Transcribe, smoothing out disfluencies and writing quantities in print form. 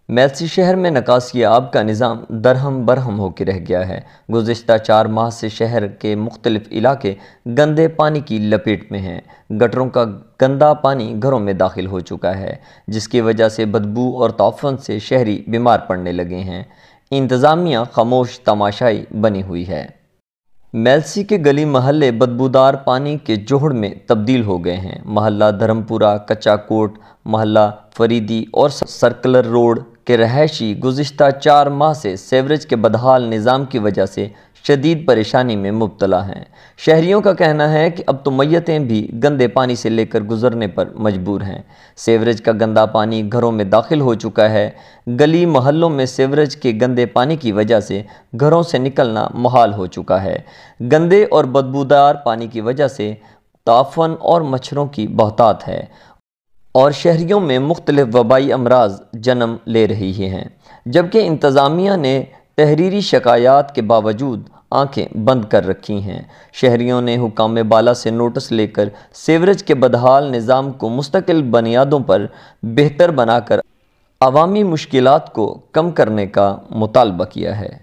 میلسی شہر میں نکاسی آب کا نظام درہم برہم ہو کے رہ گیا ہے۔ گزشتہ 4 ماہ سے شہر کے مختلف علاقے گندے پانی کی لپیٹ میں ہیں۔ گٹروں کا گندا پانی گھروں میں داخل ہو چکا ہے، جس کی وجہ سے بدبو اور تعفن سے شہری بیمار پڑنے لگے ہیں۔ انتظامیہ خاموش تماشائی بنی ہوئی ہے۔ میلسی کے گلی محلے بدبودار پانی کے جوہڑ میں تبدیل ہو گئے ہیں۔ محلہ دھرم پورہ، کچا کوٹ، محلہ فریدی اور سرکلر روڈ کے رہائشی گزشتہ 4 ماہ سے سیوریج کے بدحال نظام کی وجہ سے شدید پریشانی میں مبتلا ہیں۔ شہریوں کا کہنا ہے کہ اب تو میتیں بھی گندے پانی سے لے کر گزرنے پر مجبور ہیں۔ سیوریج کا گندا پانی گھروں میں داخل ہو چکا ہے۔ گلی محلوں میں سیوریج کے گندے پانی کی وجہ سے گھروں سے نکلنا محال ہو چکا ہے۔ گندے اور بدبودار پانی کی وجہ سے تعفن اور مچھروں کی بہتات ہے اور شہریوں میں مختلف وبائی امراض جنم لے رہی ہیں، جبکہ انتظامیہ نے تحریری شکایات کے باوجود آنکھیں بند کر رکھی ہیں۔ شہریوں نے حکام بالا سے نوٹس لے کر سیوریج کے بدحال نظام کو مستقل بنیادوں پر بہتر بنا کر عوامی مشکلات کو کم کرنے کا مطالبہ کیا ہے۔